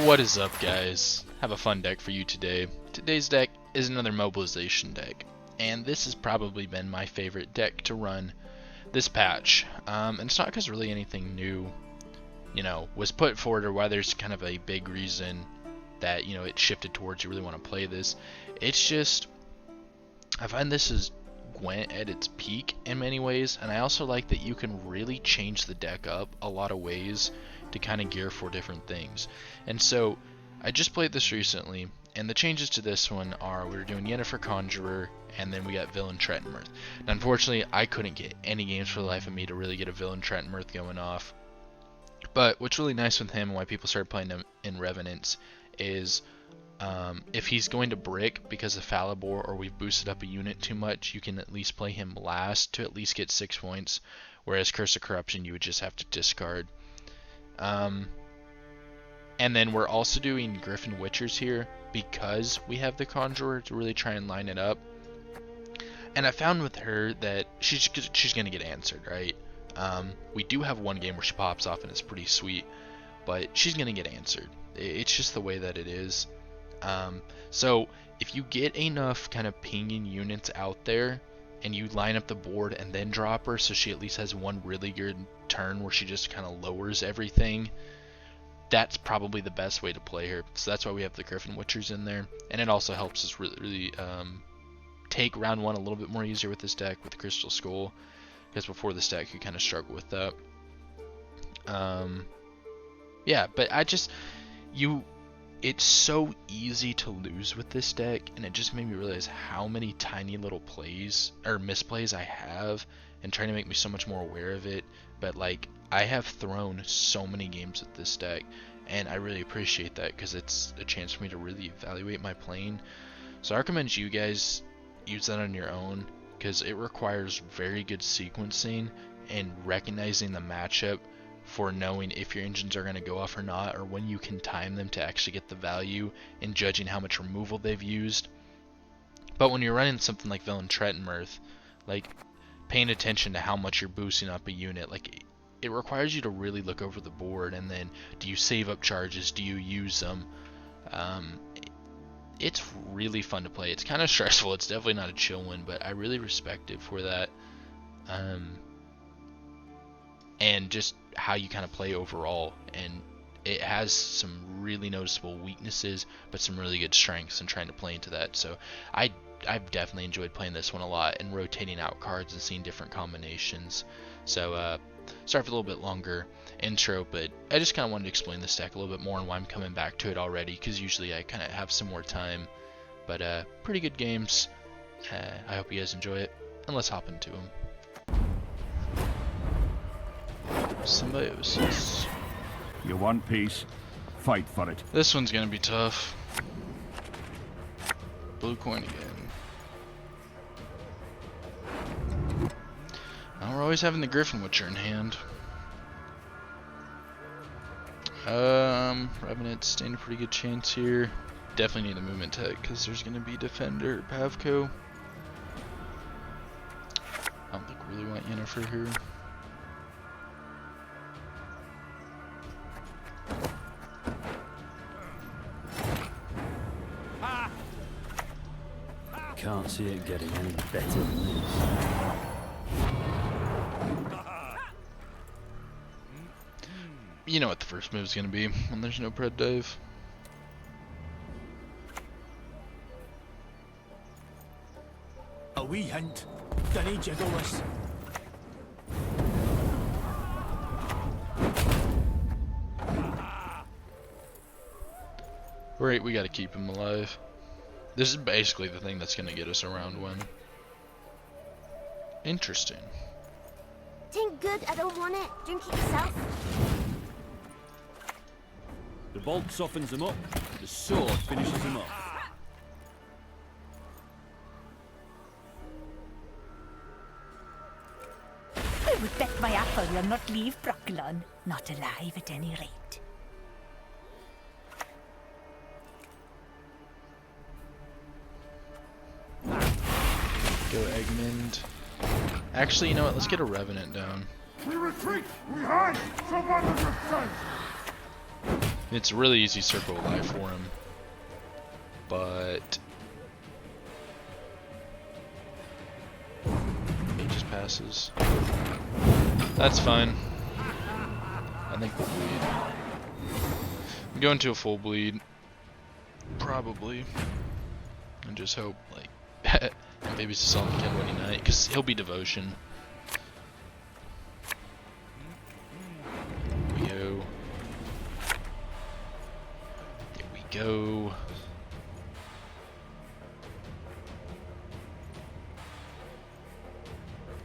What is up, guys? Have a fun deck for you today. Today's deck is another Mobilization deck, and this has probably been my favorite deck to run this patch. And it's not because really anything new, was put forward, or why there's kind of a big reason that, it shifted towards you really want to play this. It's just, I find this is GWENT at its peak in many ways, and I also like that you can really change the deck up a lot of ways to kind of gear for different things. And so I just played this recently, and the changes to this one are we were doing Yennefer Conjurer, and then we got Villain Trentonmirth. Now unfortunately I couldn't get any games for the life of me to really get a Villain Trentonmirth going off, but what's really nice with him and why people started playing him in Revenants is if he's going to brick because of Falibor or we've boosted up a unit too much, you can at least play him last to at least get 6 points, whereas Curse of Corruption you would just have to discard. And then we're also doing Griffin Witchers here because we have the Conjurer to really try and line it up. And I found with her that she's going to get answered, right? We do have one game where she pops off and it's pretty sweet, but she's going to get answered. It's just the way that it is. So if you get enough kind of pinging units out there and you line up the board and then drop her so she at least has one really good turn where she just kind of lowers everything, that's probably the best way to play her. So that's why we have the Griffin Witchers in there, and it also helps us really take round one a little bit more easier with this deck with the Crystal Skull, because before this deck you kind of struggle with that. Yeah, but it's so easy to lose with this deck, and it just made me realize how many tiny little plays or misplays I have, and trying to make me so much more aware of it. But like, I have thrown so many games with this deck, and I really appreciate that because it's a chance for me to really evaluate my playing. So I recommend you guys use that on your own, because it requires very good sequencing and recognizing the matchup for knowing if your engines are going to go off or not, or when you can time them to actually get the value, and judging how much removal they've used. But when you're running something like Villain Trentonmirth, like paying attention to how much you're boosting up a unit, like it requires you to really look over the board, and then do you save up charges, do you use them? It's really fun to play. It's kind of stressful, it's definitely not a chill one, but I really respect it for that. And just how you kind of play overall, and it has some really noticeable weaknesses but some really good strengths, and trying to play into that. So I've definitely enjoyed playing this one a lot and rotating out cards and seeing different combinations. So sorry for a little bit longer intro, but I just kind of wanted to explain this deck a little bit more and why I'm coming back to it already, because usually I kind of have some more time. But pretty good games. I hope you guys enjoy it, and let's hop into them. Symbiosis. You want peace? Fight for it. This one's gonna be tough. Blue coin again. We're always having the Griffin Witcher in hand. Revenant stand a pretty good chance here. Definitely need the movement tech because there's gonna be Defender, Pavco. I don't think we really want Yennefer here. Can't see it getting any better than this. You know what the first move is going to be when there's no pred dive. A wee hint. Dinny jiggle this. Right, we got to keep him alive. This is basically the thing that's going to get us around one. Interesting. Tain't good, I don't want it. Drink it yourself. The bolt softens them up, the sword finishes them off. I would bet my apple you'll not leave Brocklon. Not alive at any rate. Go Eggman. Actually, you know what? Let's get a Revenant down. We retreat! We hide! So what does it say? It's a really easy circle of life for him, but he just passes. That's fine. I think we'll bleed. I'm going to a full bleed, probably, and just hope like maybe it's just on the Ken winning night, because he'll be devotion. Go.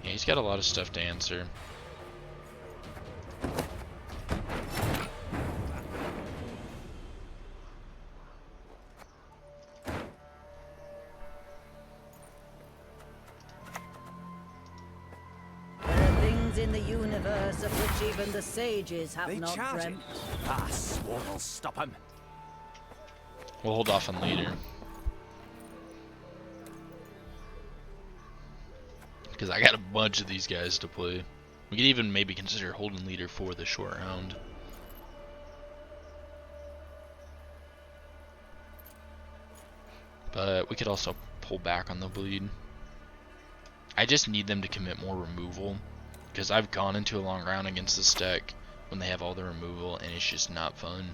Yeah, he's got a lot of stuff to answer. There are things in the universe of which even the sages have They not charging. dreamt. Ah, Swan will stop him. We'll hold off on leader, because I got a bunch of these guys to play. We could even maybe consider holding leader for the short round. But we could also pull back on the bleed. I just need them to commit more removal, because I've gone into a long round against this deck when they have all the removal and it's just not fun.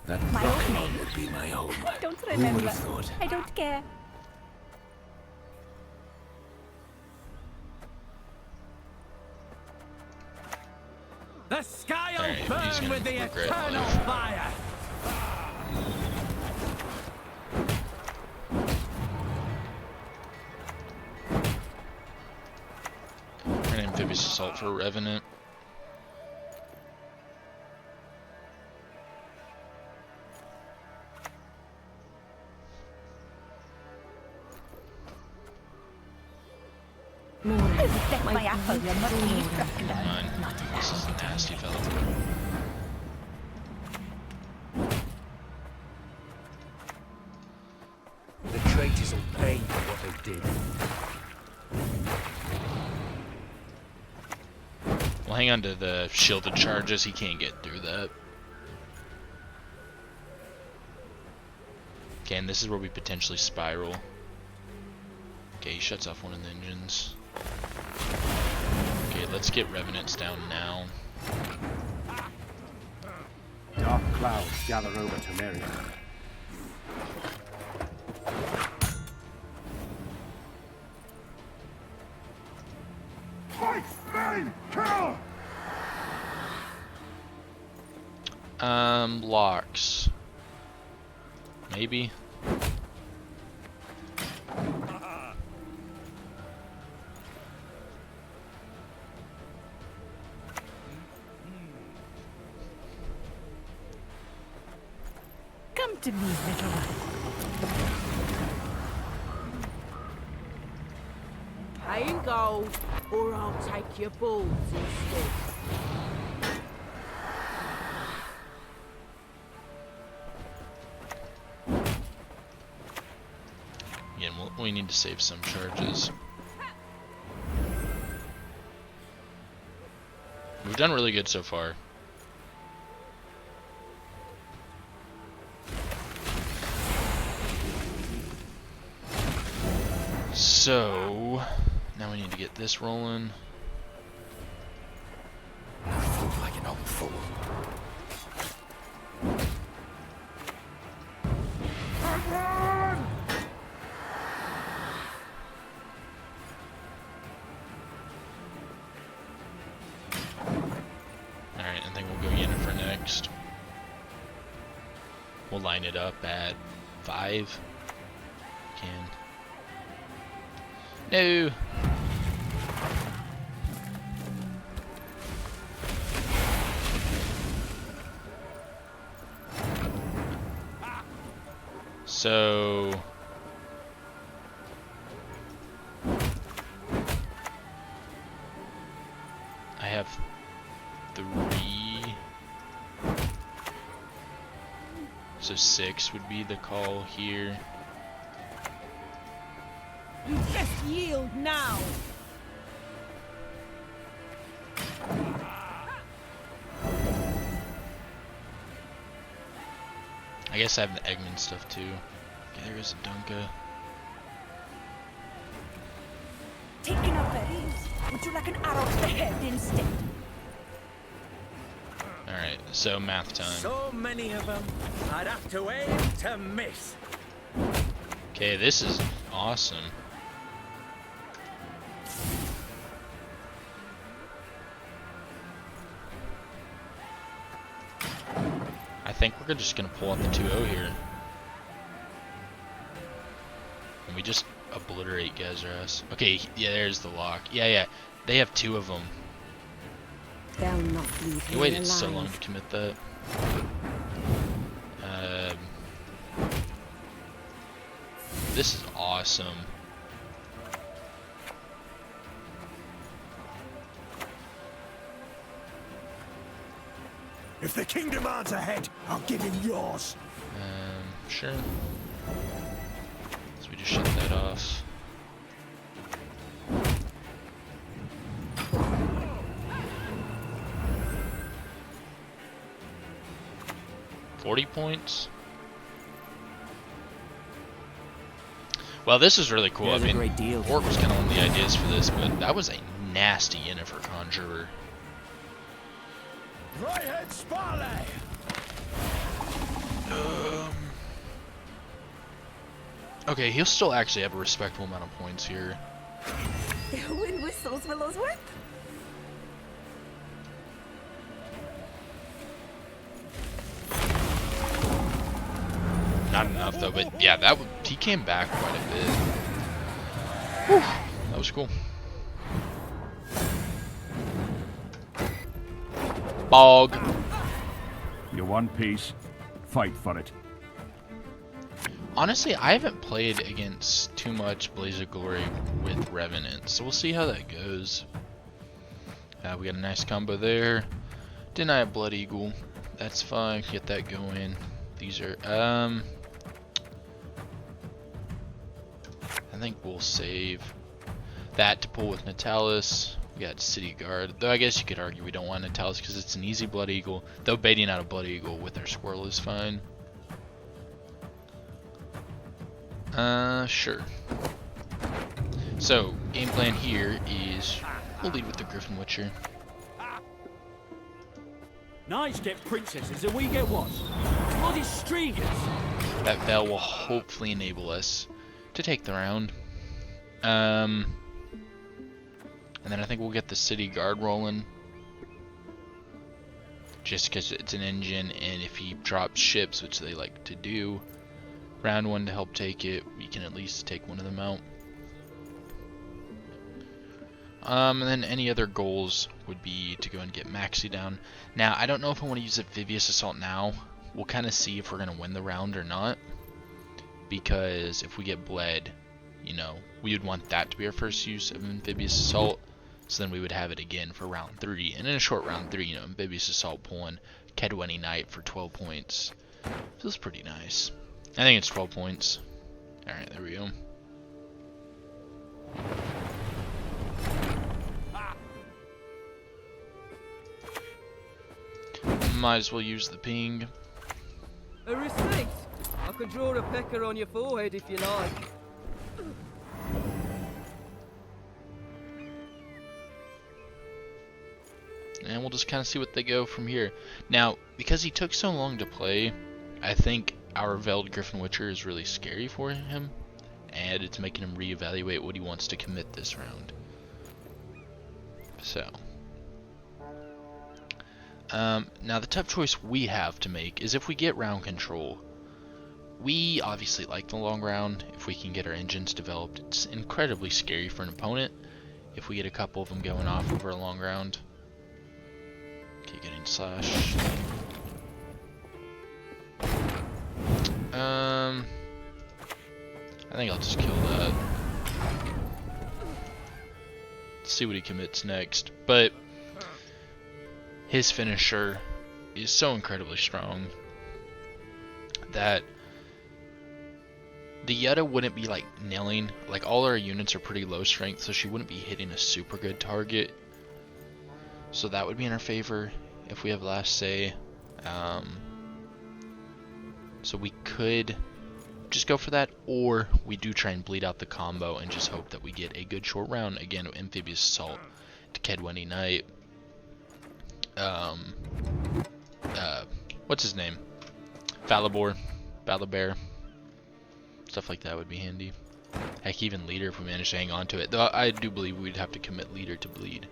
That My old name? would be my home. I don't Who would remember. have thought? I don't care. The sky will Alright, he's burn gonna with the regret eternal life. fire. An amphibious assault for Revenant. I would bet my apple you're not leave Brooklyn. Come on. Not This is a alive. nasty fellow. The traitors will pay for what they did. We'll hang on to the shielded charges. He can't get through that. Okay, and this is where we potentially spiral. Okay, he shuts off one of the engines. Okay, let's get Revenants down now. Dark clouds gather over Temeria. Fight, flame, kill! Locks. Maybe. Come to me, little one. Pay in gold, or I'll take your balls instead. Again, we need to save some charges. We've done really good so far. So, now we need to get this rolling. Fool like an old fool. Alright, I think we'll go Yennefer next. We'll line it up at 5. Can. No! So I have 3. So 6 would be the call here. You just yield now. guess I have the Eggman stuff too. Okay, there goes a Dunka. Taking our berries. Would you like an arrow to the head instead? Alright, so math time. So many of them, I'd have to aim to miss. Okay, this is awesome. I think we're just gonna pull out the 2-0 here. And we just obliterate Gazras. Okay, yeah, there's the lock. Yeah, they have 2 of them. They'll not leave He me waited so alive. long to commit that. This is awesome. If the king demands a head, I'll give him yours. Sure. So we just shut that off. $40. Well, this is really cool. There's I a mean, great deal. Bork was kind of one of the ideas for this, but that was a nasty unit for Conjurer. Right head Sparley! Okay, he'll still actually have a respectable amount of points here. Wind whistles, Willowsworth. Not enough though, but yeah, he came back quite a bit. Whew, that was cool. Bog. You want peace? Fight for it. Honestly, I haven't played against too much Blaze of Glory with Revenant, so we'll see how that goes. We got a nice combo there. Deny a Blood Eagle. That's fine. Get that going. These are I think we'll save that to pull with Natalis. We got City Guard, though I guess you could argue we don't want Natalis because it's an easy Blood Eagle, though baiting out a Blood Eagle with our Squirrel is fine. Sure. So, game plan here is we'll lead with the Griffin Witcher. Knights get princesses and we get what? Bloody stringers! That Veil will hopefully enable us to take the round. And then I think we'll get the City Guard rolling. Just because it's an engine, and if he drops ships, which they like to do, round 1 to help take it, we can at least take one of them out. And then any other goals would be to go and get Maxi down. Now, I don't know if I want to use Amphibious Assault now. We'll kind of see if we're going to win the round or not. Because if we get bled, you know, we would want that to be our first use of Amphibious Assault. So then we would have it again for round 3. And in a short round 3, you know, Amphibious Assault pulling Kedweni Knight for 12 points. Feels pretty nice. I think it's 12 points. Alright, there we go. Might as well use the ping. A receipt? I could draw a pecker on your forehead if you like. And we'll just kind of see what they go from here. Now, because he took so long to play, I think our Veiled Griffin Witcher is really scary for him. And it's making him reevaluate what he wants to commit this round. So. Now the tough choice we have to make is if we get round control. We obviously like the long round if we can get our engines developed. It's incredibly scary for an opponent if we get a couple of them going off over a long round. Okay, getting slash. I think I'll just kill that. Let's see what he commits next. But his finisher is so incredibly strong that the Yetta wouldn't be like nailing. Like all our units are pretty low strength, so she wouldn't be hitting a super good target. So that would be in our favor if we have last say. So we could just go for that, or we do try and bleed out the combo and just hope that we get a good short round. Again, Amphibious Assault to Kedwenny Knight. What's his name? Falibor, Balabear. Stuff like that would be handy. Heck, even Leader if we manage to hang on to it. Though I do believe we'd have to commit Leader to bleed.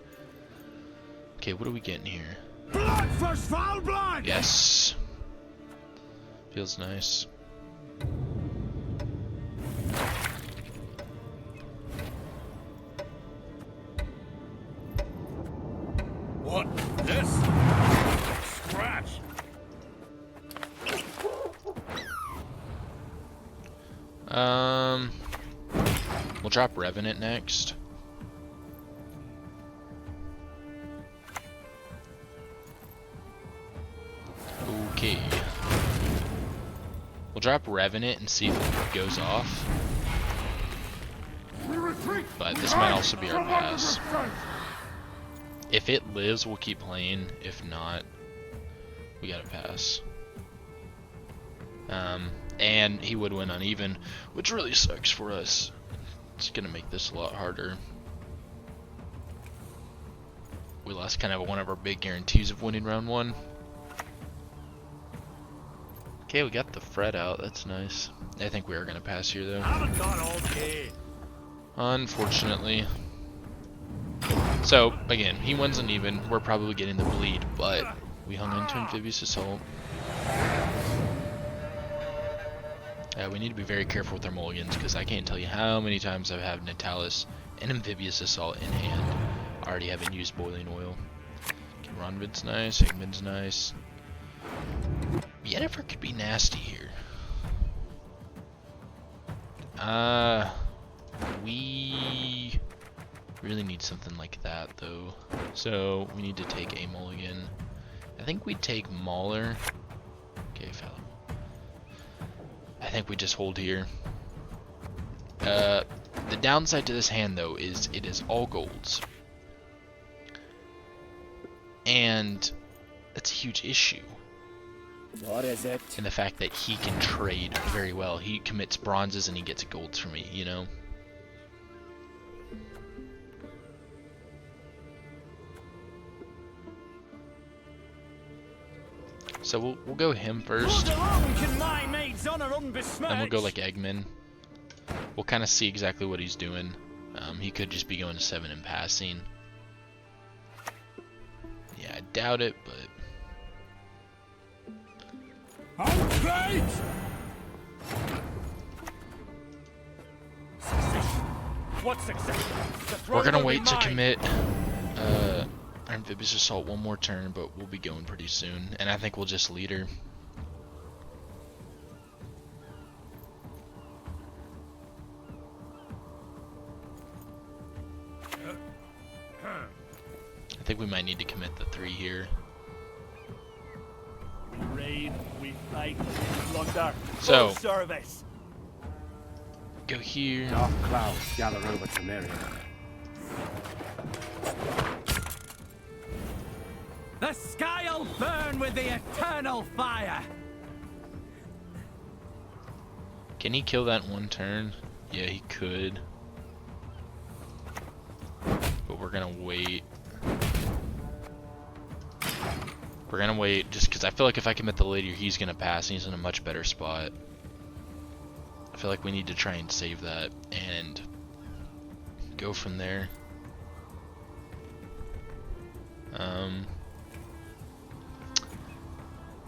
Okay, what are we getting here? Blood for Svalbard! Yes. Feels nice. What? This? Scratch. We'll drop Revenant next. Okay. We'll drop Revenant and see if it goes off. But this might also be our pass. If it lives, we'll keep playing. If not, we gotta pass. And he would win uneven, which really sucks for us. It's gonna make this a lot harder. We lost kind of one of our big guarantees of winning round one. Okay, we got the Fred out. That's nice. I think we are gonna pass here though. Haven't got all day. Unfortunately. So again, he wins uneven. We're probably getting the bleed, but we hung into Amphibious Assault. We need to be very careful with our mulligans, because I can't tell you how many times I've had Natalis and Amphibious Assault in hand. I already haven't used Boiling Oil. Okay, Ronvid's nice, Eggman's nice. Yennefer could be nasty here. We really need something like that though. So we need to take a mulligan. I think we'd take Mauler. Okay, fella. I think we just hold here. The downside to this hand though is it is all golds. And that's a huge issue. What is it? And the fact that he can trade very well. He commits bronzes and he gets golds for me, you know? So we'll go him first. Then we'll go like Eggman. We'll kind of see exactly what he's doing. He could just be going to 7 and passing. Yeah, I doubt it, but... We're gonna wait to commit Amphibious Assault one more turn, but we'll be going pretty soon. And I think we'll just lead her. I think we might need to commit the 3 here. We raid, we fight, we plunder. So, Full service. Go here. Dark clouds gather over Temeria. The sky'll burn with the eternal fire. Can he kill that one turn? Yeah, he could. But we're gonna wait. We're gonna wait just because I feel like if I commit the later, he's gonna pass and he's in a much better spot. I feel like we need to try and save that and go from there.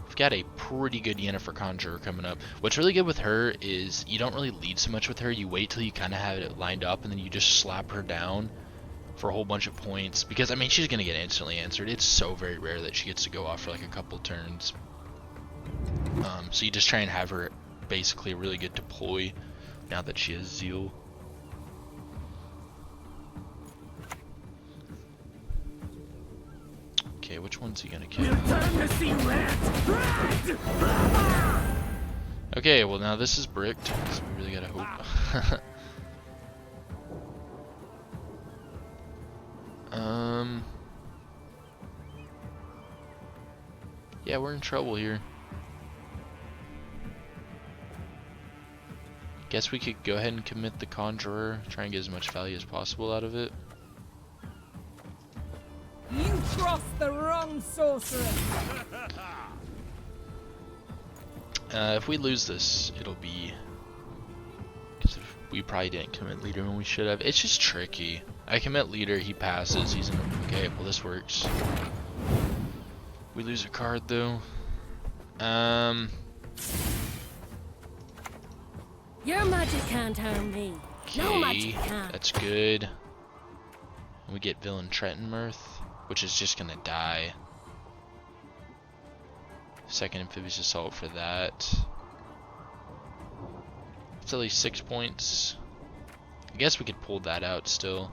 We've got a pretty good Yennefer Conjurer coming up. What's really good with her is you don't really lead so much with her. You wait till you kind of have it lined up and then you just slap her down for a whole bunch of points. Because, I mean, she's going to get instantly answered. It's so very rare that she gets to go off for like a couple turns. So you just try and have her basically a really good deploy now that she has Zeal. Okay, which one's he gonna kill? Okay, well now this is bricked, so we really gotta hope. Yeah, we're in trouble here. Guess we could go ahead and commit the Conjurer, try and get as much value as possible out of it. You crossed the wrong sorceress. If we lose this, it'll be because we probably didn't commit leader when we should have. It's just tricky. I commit leader, he passes. He's in. Okay, well this works. We lose a card though. Your magic can't harm me. No magic Okay, can. that's good. We get villain Trentonmirth, which is just gonna die. Second amphibious assault for that. It's at least 6 points. I guess we could pull that out still.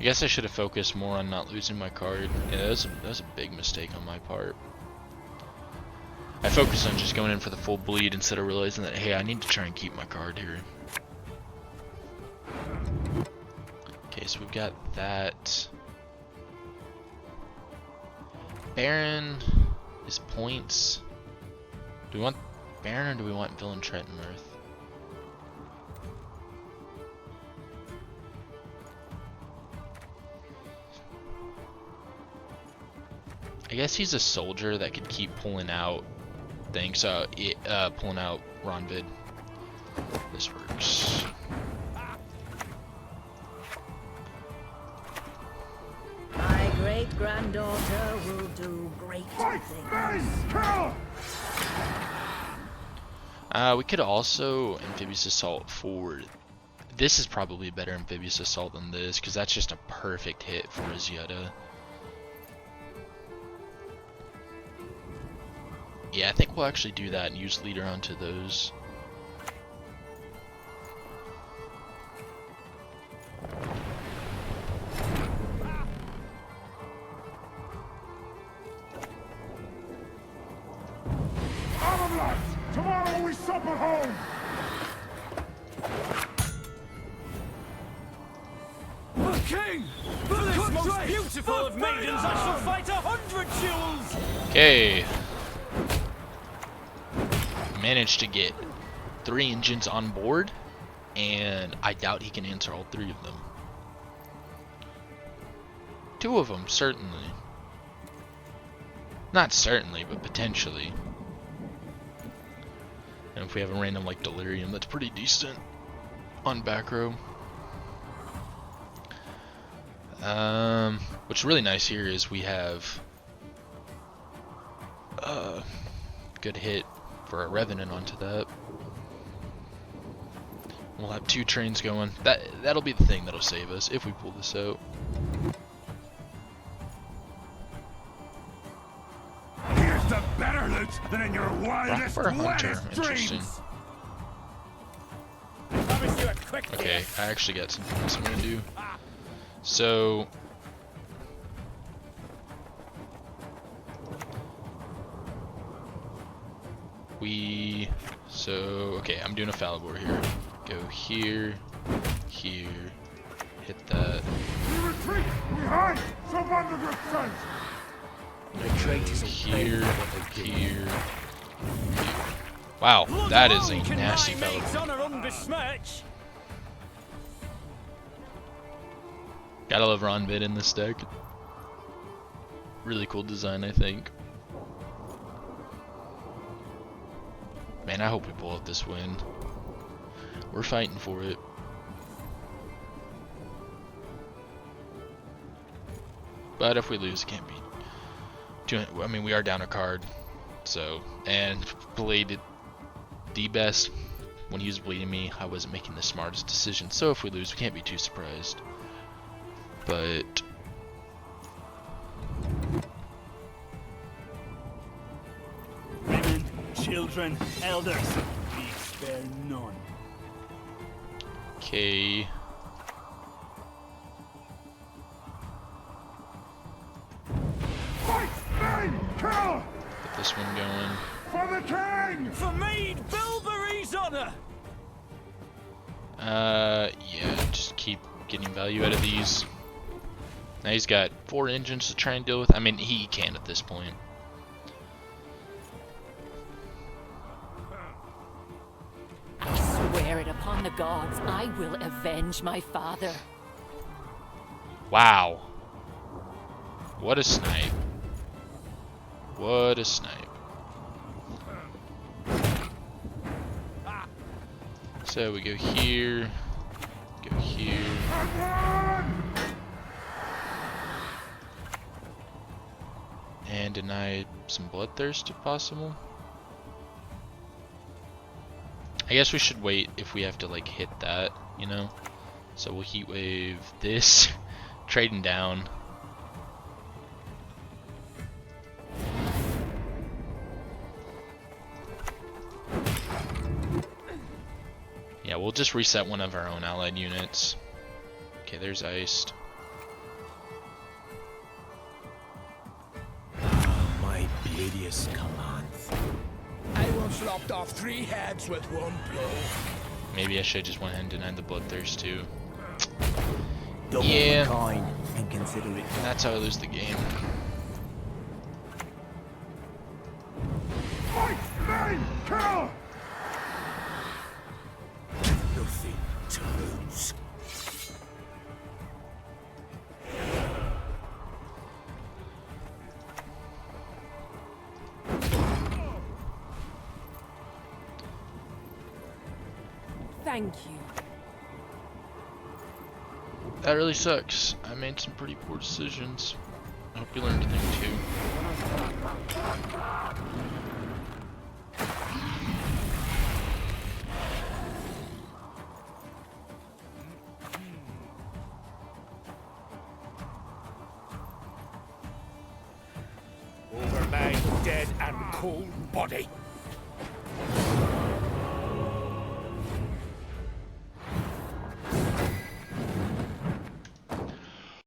I guess I should have focused more on not losing my card. Yeah, that was a big mistake on my part. I focused on just going in for the full bleed instead of realizing that, hey, I need to try and keep my card here. Okay, so we've got that. Baron is points. Do we want Baron or do we want Villain Trentonmirth? I guess he's a soldier that could keep pulling out things. Pulling out Ronvid. This works. My great-granddaughter will do great things. We could also amphibious assault forward. This is probably better amphibious assault than this because that's just a perfect hit for Rosetta. Yeah, I think we'll actually do that and use leader onto those. Armor lads! Tomorrow we sup at home! The king! For this most beautiful of maidens, I shall fight 100 duels! Okay. Managed to get 3 engines on board, and I doubt he can answer all 3 of them. 2 of them, certainly. Not certainly, but potentially. And if we have a random like Delirium, that's pretty decent on back row. What's really nice here is we have good hit for a Revenant onto that. We'll have 2 trains going. That'll be the thing that'll save us if we pull this out. Here's the better loot than in your wildest, For a hunter, wettest interesting. dreams! Okay, I actually got something else I'm gonna do. So okay, I'm doing a Falibor here. Go here, here, hit that. We retreat! We hide! So on the good sense! Here, here. Wow, that is a nasty Falibor. Gotta love Ronvid in this deck. Really cool design, I think. Man, I hope we pull out this win. We're fighting for it. But if we lose, it can't be too. I mean, we are down a card, so, and played the best. When he was bleeding me, I wasn't making the smartest decision. So if we lose, we can't be too surprised. But Women, children, elders, we spare none. okay. Fight! Bang! Kill! Get this one going. For the king! For Maid Bilberry's honor! Yeah, just keep getting value out of these. Now he's got 4 engines to try and deal with. I mean, he can at this point. I swear it upon the gods, I will avenge my father. Wow. What a snipe. What a snipe. So we go here. Go here. And deny some bloodthirst if possible. I guess we should wait if we have to like hit that, you know? So we'll heat wave this, trading down. Yeah, we'll just reset one of our own allied units. Okay, there's iced. My beauteous commands. I once lopped off 3 heads with one blow. Maybe I should just went ahead and denied the bloodthirst too. Double Yeah. the coin and consider it. That's how I lose the game. Fight, main, kill! Nothing to lose. Thank you. That really sucks. I made some pretty poor decisions. I hope you learned a thing too. Over my dead and cold body.